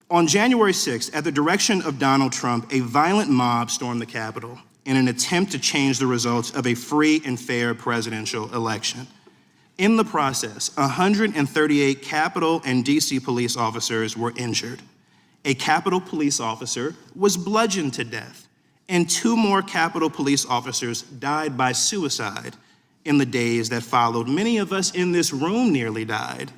On January 6th, at the direction of Donald Trump, a violent mob stormed the Capitol in an attempt to change the results of a free and fair presidential election. In the process, 138 Capitol and DC police officers were injured. A Capitol police officer was bludgeoned to death, and 2 more Capitol police officers died by suicide in the days that followed. Many of us in this room nearly died.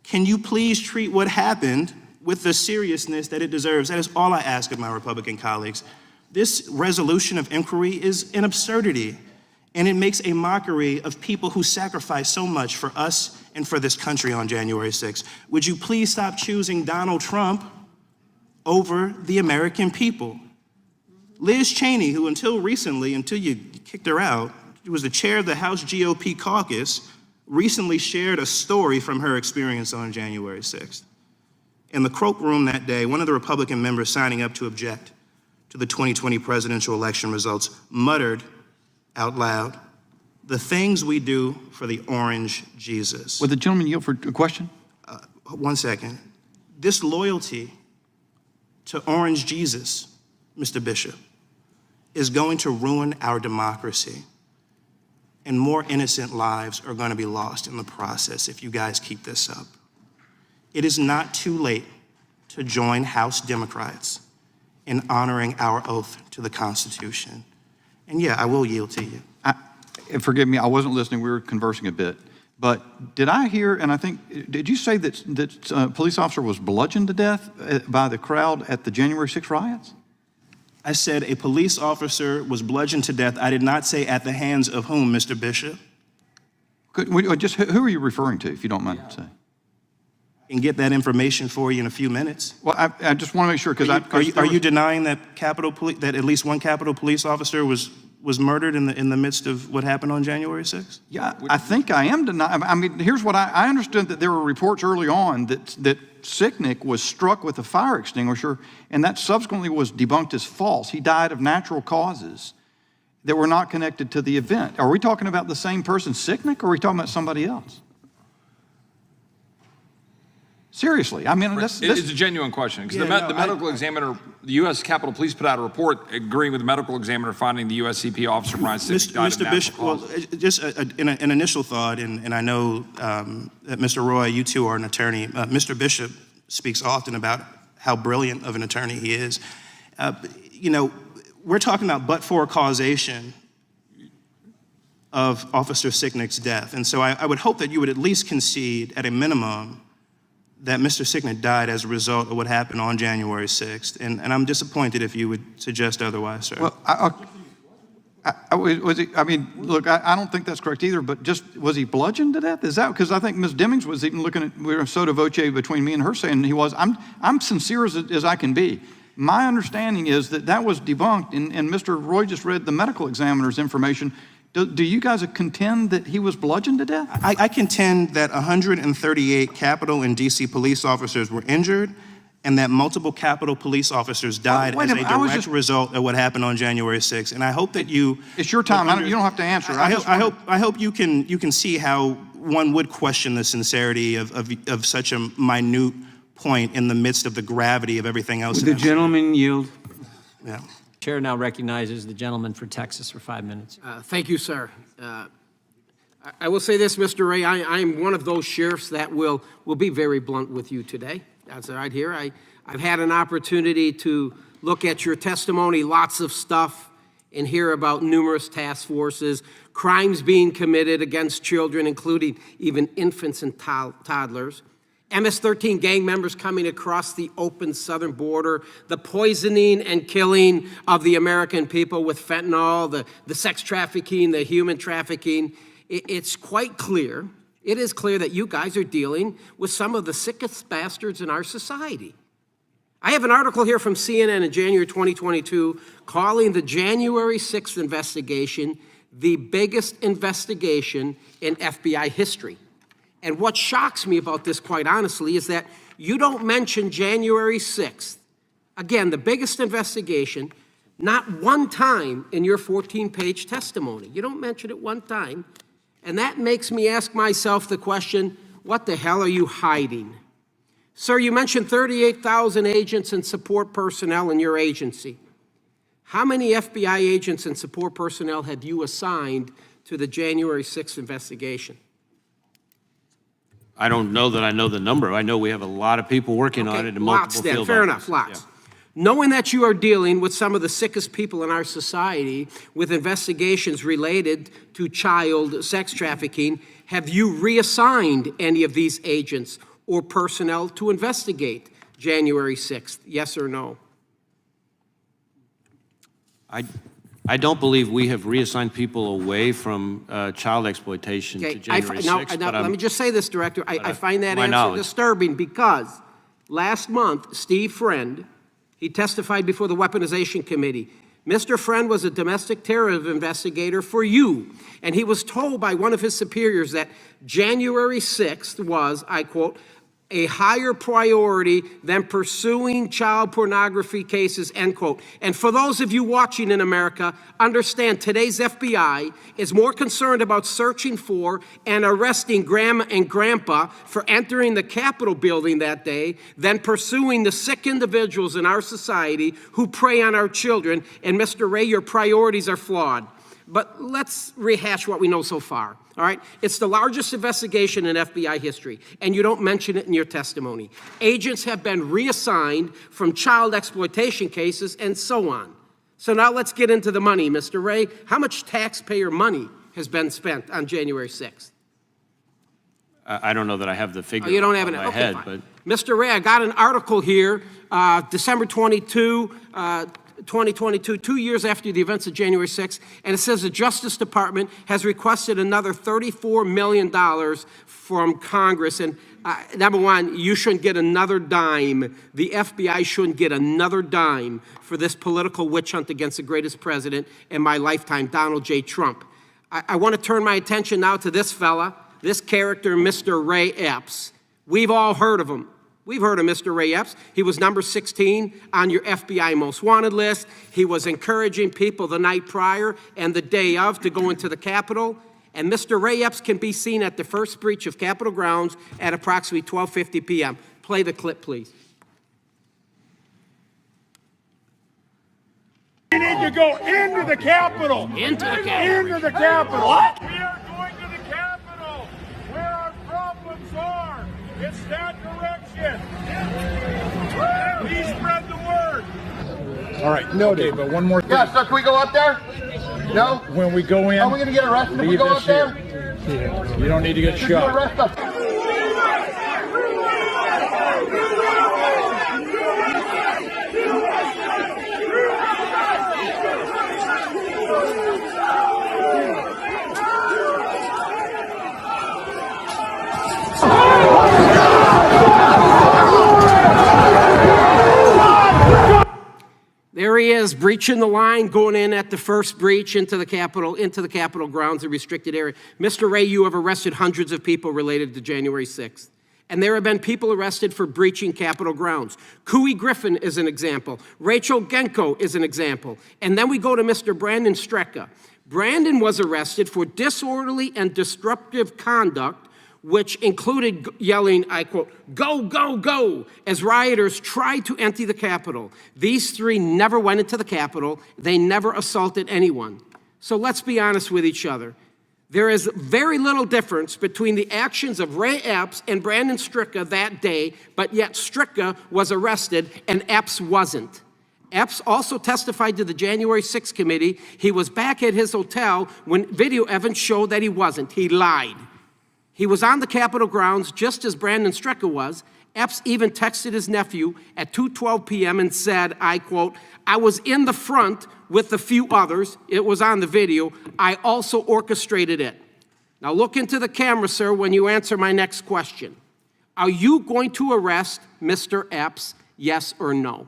Can you please treat what happened with the seriousness that it deserves? That is all I ask of my Republican colleagues. This resolution of inquiry is an absurdity, and it makes a mockery of people who sacrificed so much for us and for this country on January 6th. Would you please stop choosing Donald Trump over the American people? Liz Cheney, who until recently, until you kicked her out, was the chair of the House GOP caucus, recently shared a story from her experience on January 6th. In the cloakroom that day, one of the Republican members signing up to object to the 2020 presidential election results muttered out loud, "The things we do for the orange Jesus." Would the gentleman yield for a question? 1 second. This loyalty to orange Jesus, Mr. Bishop, is going to ruin our democracy. And more innocent lives are going to be lost in the process if you guys keep this up. It is not too late to join House Democrats in honoring our oath to the Constitution. And yeah, I will yield to you. Forgive me, I wasn't listening. We were conversing a bit. But did I hear, and I think, did you say that a police officer was bludgeoned to death by the crowd at the January 6 riots? I said a police officer was bludgeoned to death. I did not say at the hands of whom, Mr. Bishop. Who are you referring to, if you don't mind saying? I can get that information for you in a few minutes. Well, I just want to make sure, because are you denying that that at least one Capitol police officer was murdered in the midst of what happened on January 6th? Yeah, I think I am denying. I mean, here's what I understood, that there were reports early on that Sicknick was struck with a fire extinguisher, and that subsequently was debunked as false. He died of natural causes that were not connected to the event. Are we talking about the same person, Sicknick, or are we talking about somebody else? Seriously, I mean, it's a genuine question, because the medical examiner, the U.S. Capitol Police put out a report agreeing with the medical examiner finding the USCP officer Brian Sicknick died of natural Bishop, causes. well, just an initial thought, and I know that Mr. Roy, you two are an attorney. Mr. Bishop speaks often about how brilliant of an attorney he is. You know, we're talking about but-for causation of Officer Sicknick's death, and so I would hope that you would at least concede, at a minimum, that Mr. Sicknick died as a result of what happened on January 6th. And I'm disappointed if you would suggest otherwise, sir. Well, I mean, look, I don't think that's correct either, but just, was he bludgeoned to death? Is that, because I think Ms. Demings was even looking at, we were sotto voce between me and her saying he was. I'm sincere as I can be. My understanding is that was debunked, and Mr. Roy just read the medical examiner's information. Do you guys contend that he was bludgeoned to death? I contend that 138 Capitol and DC police officers were injured, and that multiple Capitol police officers died as a direct result of what happened on January 6th. And I hope that you— It's your time. You don't have to answer. I hope you can see how one would question the sincerity of such a minute point in the midst of the gravity of everything else. Would the gentleman yield? Yeah. Chair now recognizes the gentleman for Texas for 5 minutes. Thank you, sir. I will say this, Mr. Ray, I am one of those sheriffs that will be very blunt with you today. That's right here. I've had an opportunity to look at your testimony, lots of stuff, and hear about numerous task forces, crimes being committed against children, including even infants and toddlers. MS-13 gang members coming across the open southern border, the poisoning and killing of the American people with fentanyl, the sex trafficking, the human trafficking. It's quite clear, it is clear that you guys are dealing with some of the sickest bastards in our society. I have an article here from CNN in January 2022 calling the January 6th investigation the biggest investigation in FBI history. And what shocks me about this, quite honestly, is that you don't mention January 6th. Again, the biggest investigation, not one time in your 14-page testimony. You don't mention it one time. And that makes me ask myself the question, what the hell are you hiding? Sir, you mentioned 38,000 agents and support personnel in your agency. How many FBI agents and support personnel have you assigned to the January 6th investigation? I don't know that I know the number. I know we have a lot of people working on it in multiple field Fair offices. enough, lots. Knowing that you are dealing with some of the sickest people in our society with investigations related to child sex trafficking, have you reassigned any of these agents or personnel to investigate January 6th? Yes or no? I don't believe we have reassigned people away from child exploitation to January 6th. Now, let me just say this, Director. I find that my answer knowledge. disturbing because last month, Steve Friend, he testified before the Weaponization Committee. Mr. Friend was a domestic terrorism investigator for you, and he was told by one of his superiors that January 6th was, I quote, a higher priority than pursuing child pornography cases, end quote. And for those of you watching in America, understand today's FBI is more concerned about searching for and arresting Grandma and Grandpa for entering the Capitol building that day than pursuing the sick individuals in our society who prey on our children. And Mr. Ray, your priorities are flawed. But let's rehash what we know so far, all right? It's the largest investigation in FBI history, and you don't mention it in your testimony. Agents have been reassigned from child exploitation cases and so on. So now let's get into the money, Mr. Ray. How much taxpayer money has been spent on January 6th? I don't know that I have the figure You don't have in it? my Okay, head, fine. but Mr. Ray, I got an article here, December 22, 2022, 2 years after the events of January 6th, and it says the Justice Department has requested another $34 million from Congress. And number one, you shouldn't get another dime. The FBI shouldn't get another dime for this political witch hunt against the greatest president in my lifetime, Donald J. Trump. I want to turn my attention now to this fella, this character, Mr. Ray Epps. We've all heard of him. We've heard of Mr. Ray Epps. He was number 16 on your FBI most wanted list. He was encouraging people the night prior and the day of to go into the Capitol. And Mr. Ray Epps can be seen at the first breach of Capitol grounds at approximately 12:50 p.m. Play the clip, please. We need to go into the Capitol. Into the Capitol. Into the Capitol. What? We are going to the Capitol, where our problems are. It's that direction. Please spread the word. All right, noted. Okay, but one more thing. Yeah, so can we go up there? No? When we go in, Are we going to get arrested if we leave go this up there? here. You don't need to get Should you shot. arrest us? There he is, breaching the line, going in at the first breach into the Capitol grounds, the restricted area. Mr. Ray, you have arrested hundreds of people related to January 6th. And there have been people arrested for breaching Capitol grounds. Cooey Griffin is an example. Rachel Genko is an example. And then we go to Mr. Brandon Strecka. Brandon was arrested for disorderly and disruptive conduct, which included yelling, I quote, "Go, go, go," as rioters tried to empty the Capitol. These three never went into the Capitol. They never assaulted anyone. So let's be honest with each other. There is very little difference between the actions of Ray Epps and Brandon Strecka that day, but yet Strecka was arrested and Epps wasn't. Epps also testified to the January 6th committee. He was back at his hotel when video evidence showed that he wasn't. He lied. He was on the Capitol grounds just as Brandon Strecka was. Epps even texted his nephew at 2:12 p.m. and said, I quote, "I was in the front with a few others." It was on the video. "I also orchestrated it." Now look into the camera, sir, when you answer my next question. Are you going to arrest Mr. Epps, yes or no?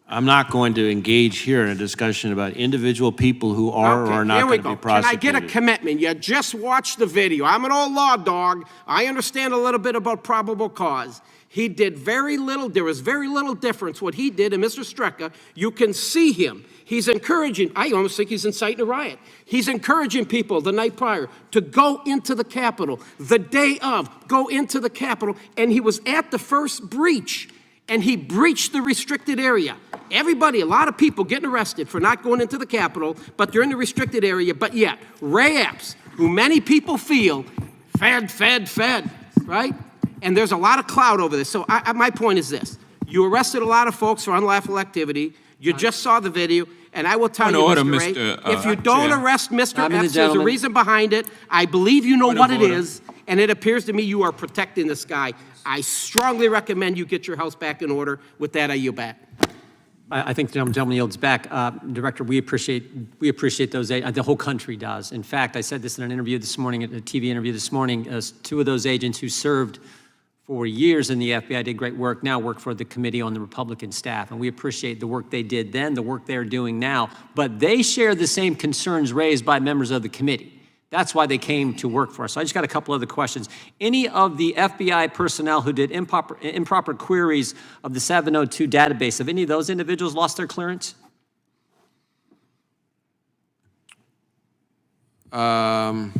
I'm not going to engage here in a discussion about individual people who are or are not going to be prosecuted. Can I get a commitment? You just watched the video. I'm an old law dog. I understand a little bit about probable cause. He did very little. There was very little difference what he did and Mr. Strecka. You can see him. He's encouraging, I almost think he's inciting a riot. He's encouraging people the night prior to go into the Capitol, the day of, go into the Capitol, and he was at the first breach, and he breached the restricted area. Everybody, a lot of people getting arrested for not going into the Capitol, but they're in the restricted area, but yet, Ray Epps, who many people feel, fed, right? And there's a lot of cloud over this. So my point is this. You arrested a lot of folks for unlawful activity. You just saw the video. And I will tell you, Mr. Ray, if you don't arrest Mr. Epps, there's a reason behind it. I believe you know what it is. And it appears to me you are protecting this guy. I strongly recommend you get your house back in order. With that, I yield back. I think the gentleman yields back. Director, we appreciate those. The whole country does. In fact, I said this in an interview this morning, a TV interview this morning. Two of those agents who served for years in the FBI, did great work, now work for the committee on the Republican staff. And we appreciate the work they did then, the work they're doing now. But they share the same concerns raised by members of the committee. That's why they came to work for us. So I just got a couple other questions. Any of the FBI personnel who did improper queries of the 702 database, have any of those individuals lost their clearance? Well,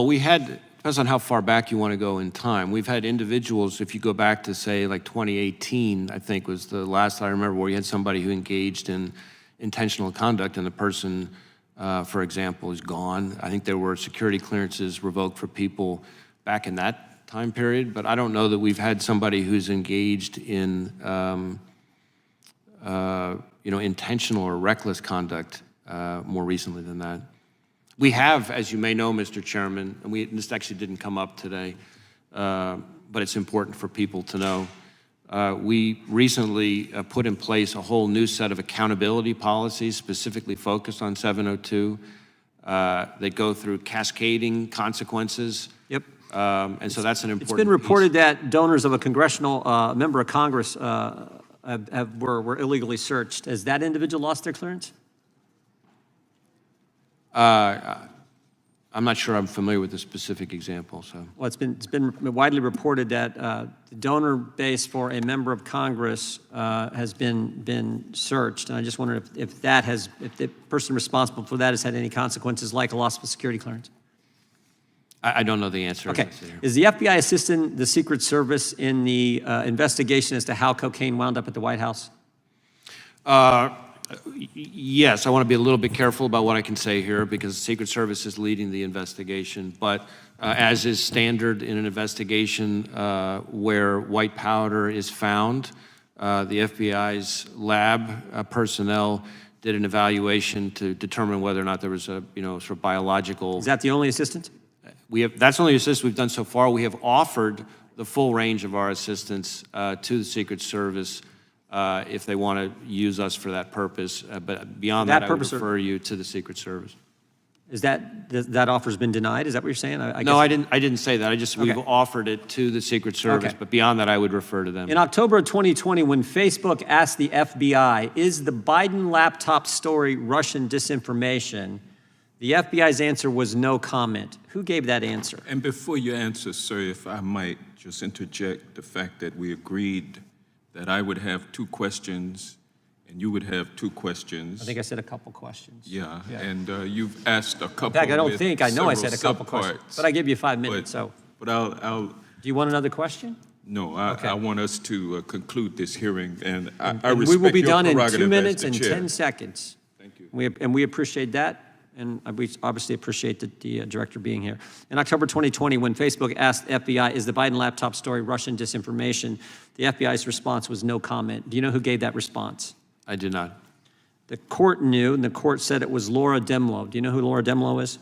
we had, depends on how far back you want to go in time. We've had individuals, if you go back to say like 2018, I think was the last I remember, where you had somebody who engaged in intentional conduct and the person, for example, is gone. I think there were security clearances revoked for people back in that time period, but I don't know that we've had somebody who's engaged in, intentional or reckless conduct more recently than that. We have, as you may know, Mr. Chairman, and this actually didn't come up today, but it's important for people to know. We recently put in place a whole new set of accountability policies specifically focused on 702. They go through cascading consequences. Yep. And so that's an important It's been reported that donors of a congressional member of Congress were illegally searched. Has that individual lost their clearance? I'm not sure I'm familiar with the specific example, so. Well, it's been widely reported that the donor base for a member of Congress has been searched, and I just wonder if the person responsible for that has had any consequences, like a loss of a security clearance. I don't know the answer. Okay. Is the FBI assisting the Secret Service in the investigation as to how cocaine wound up at the White House? Yes, I want to be a little bit careful about what I can say here because the Secret Service is leading the investigation. But as is standard in an investigation where white powder is found, the FBI's lab personnel did an evaluation to determine whether or not there was a sort of biological. Is that the only assistance? That's the only assistance we've done so far. We have offered the full range of our assistance to the Secret Service. If they want to use us for that purpose. But beyond that, I would refer you to the Secret Service. Is that offer's been denied? Is that what you're saying? No, I didn't say that. We've offered it to the Secret Service, but beyond that, I would refer to them. In October of 2020, when Facebook asked the FBI, is the Biden laptop story Russian disinformation? The FBI's answer was no comment. Who gave that answer? And before you answer, sir, if I might just interject the fact that we agreed that I would have 2 questions and you would have 2 questions. I think I said a couple questions. Yeah. And you've asked a couple. In fact, I know I said a couple questions, but I gave you 5 minutes, But I'll. Do you want another question? No, I want us to conclude this hearing, and I respect we will be your done in prerogative 2 minutes as the and chair. 10 seconds. Thank you. We appreciate that. And we obviously appreciate the director being here. In October 2020, when Facebook asked the FBI, is the Biden laptop story Russian disinformation, the FBI's response was no comment. Do you know who gave that response? I did not. The court knew, and the court said it was Laura Demlow. Do you know who Laura Demlow is?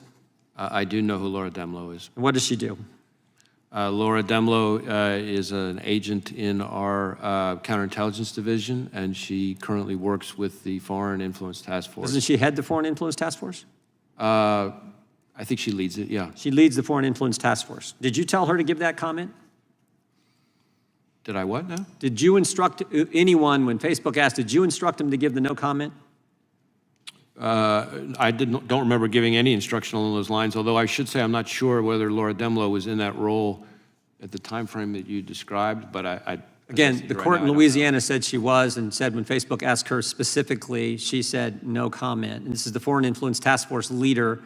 I do know who Laura Demlow is. And what does she do? Laura Demlow is an agent in our counterintelligence division, and she currently works with the Foreign Influence Task Force. Doesn't she head the Foreign Influence Task Force? I think she leads it, yeah. She leads the Foreign Influence Task Force. Did you tell her to give that comment? Did I what now? Did you instruct anyone, when Facebook asked, did you instruct them to give the no comment? I don't remember giving any instruction along those lines, although I should say I'm not sure whether Laura Demlow was in that role at the time frame that you described, but Again, the Right court now, in I don't know. Louisiana said she was, and said when Facebook asked her specifically, she said no comment. And this is the Foreign Influence Task Force leader,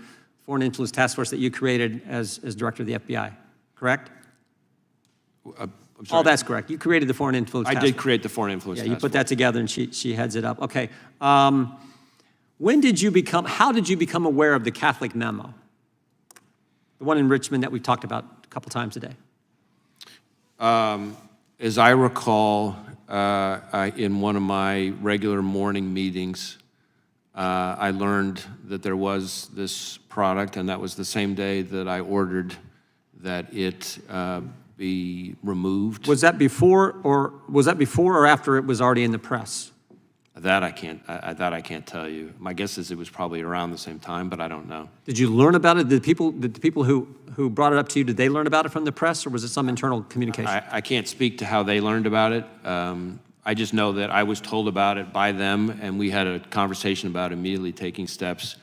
Foreign Influence Task Force that you created as director of the FBI, correct? I'm sorry. All that's correct. You created the Foreign Influence I Task did Force. create the Foreign Influence Yeah, you Task put that Force. together, and she heads it up. Okay. When did you become, how did you become aware of the Catholic memo? The one in Richmond that we've talked about a couple times today. As I recall, in one of my regular morning meetings, I learned that there was this product, and that was the same day that I ordered that it be removed. Was that before or after it was already in the press? That I can't tell you. My guess is it was probably around the same time, but I don't know. Did you learn about it? Did the people who brought it up to you, did they learn about it from the press, or was it some internal communication? I can't speak to how they learned about it. I just know that I was told about it by them, and we had a conversation about immediately taking steps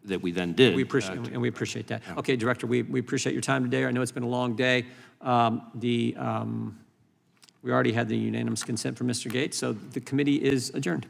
that we then did. We appreciate that. Okay, Director, we appreciate your time today. I know it's been a long day. We already had the unanimous consent from Mr. Gates, so the committee is adjourned.